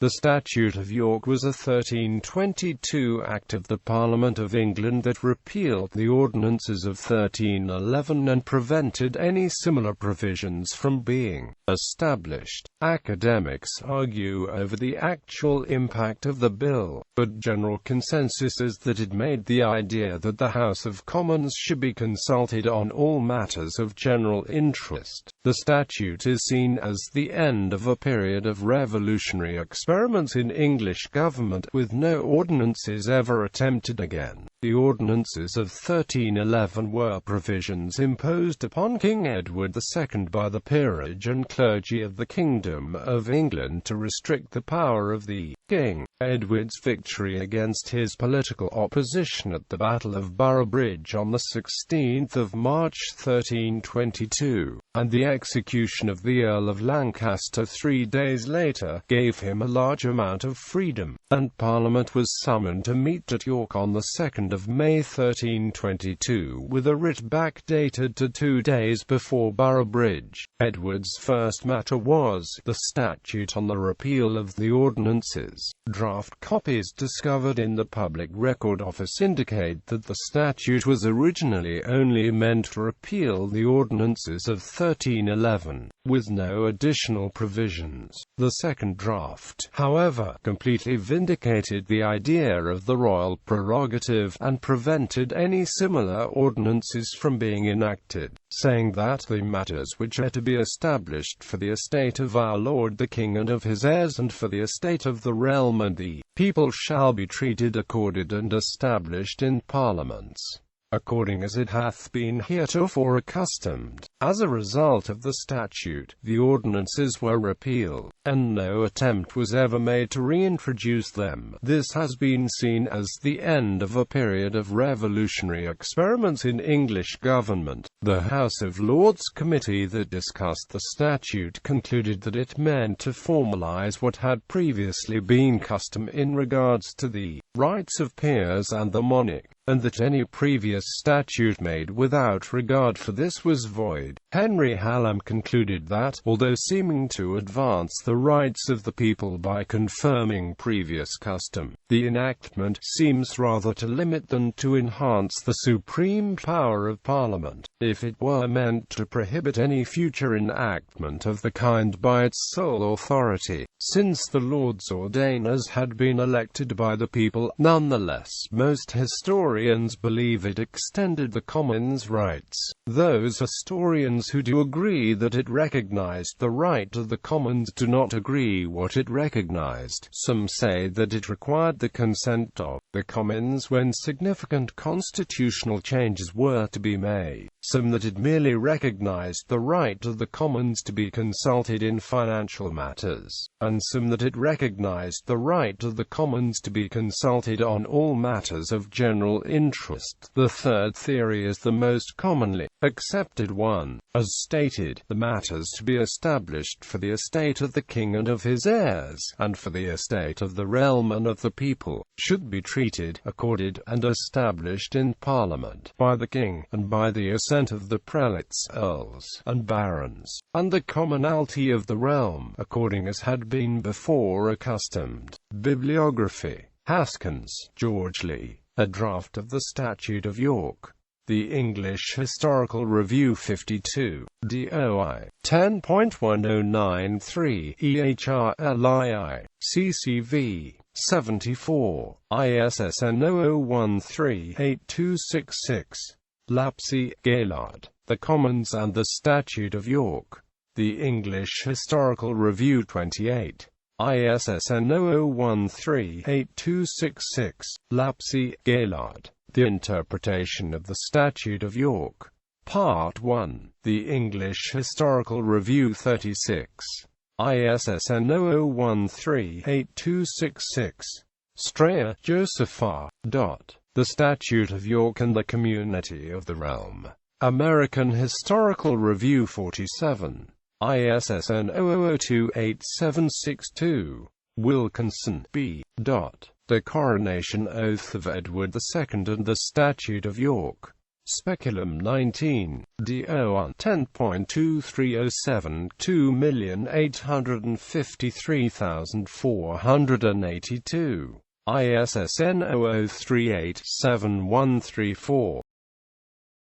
The Statute of York was a 1322 Act of the Parliament of England that repealed the Ordinances of 1311 and prevented any similar provisions from being established. Academics argue over the actual impact of the bill, but general consensus is that it made the idea that the House of Commons should be consulted on all matters of general interest. The statute is seen as the end of a period of revolutionary experiments in English government, with no ordinances ever attempted again. The Ordinances of 1311 were provisions imposed upon King Edward II by the peerage and clergy of the Kingdom of England to restrict the power of the king. Edward's victory against his political opposition at the Battle of Boroughbridge on 16 March 1322, and the execution of the Earl of Lancaster 3 days later, gave him a large amount of freedom, and Parliament was summoned to meet at York on 2 May 1322, with a writ backdated to 2 days before Boroughbridge. Edward's first matter was the statute on the repeal of the Ordinances. Draft copies discovered in the Public Record Office indicate that the statute was originally only meant to repeal the Ordinances of 1311, with no additional provisions. The second draft, however, completely vindicated the idea of the royal prerogative, and prevented any similar ordinances from being enacted, saying that the matters which are to be established for the estate of our Lord the King and of his heirs and for the estate of the realm and the people shall be treated, accorded and established in parliaments, according as it hath been heretofore accustomed. As a result of the statute, the ordinances were repealed, and no attempt was ever made to reintroduce them. This has been seen as the end of a period of revolutionary experiments in English government. The House of Lords Committee that discussed the statute concluded that it meant to formalize what had previously been custom in regards to the rights of peers and the monarch, and that any previous statute made without regard for this was void. Henry Hallam concluded that, although seeming to advance the rights of the people by confirming previous custom, the enactment seems rather to limit than to enhance the supreme power of Parliament, if it were meant to prohibit any future enactment of the kind by its sole authority, since the Lords Ordainers had been elected by the people. Nonetheless, most historians believe it extended the Commons' rights. Those historians who do agree that it recognized the right of the Commons do not agree what it recognized. Some say that it required the consent of the Commons when significant constitutional changes were to be made, some that it merely recognized the right of the Commons to be consulted in financial matters, and some that it recognized the right of the Commons to be consulted on all matters of general interest. The third theory is the most commonly accepted one. As stated, the matters to be established for the estate of the king and of his heirs, and for the estate of the realm and of the people, should be treated, accorded, and established in Parliament, by the king, and by the assent of the prelates, earls, and barons, and the commonalty of the realm, according as had been before accustomed. Bibliography. Haskins, George Lee. A draft of the Statute of York. The English Historical Review 52, DOI, 10.1093, EHRLII, CCV, 74, ISSN 00138266. Lapsey, Gaylord, The Commons and the Statute of York. The English Historical Review 28, ISSN 00138266. Lapsey, Gaylord, The Interpretation of the Statute of York. Part 1. The English Historical Review 36, ISSN 00138266. Strayer, Joseph R. The Statute of York and the Community of the Realm. American Historical Review 47, ISSN 00028762. Wilkinson, B. The Coronation Oath of Edward II and the Statute of York. Speculum 19, DO 10.2307, 2,853,482. ISSN 00387134.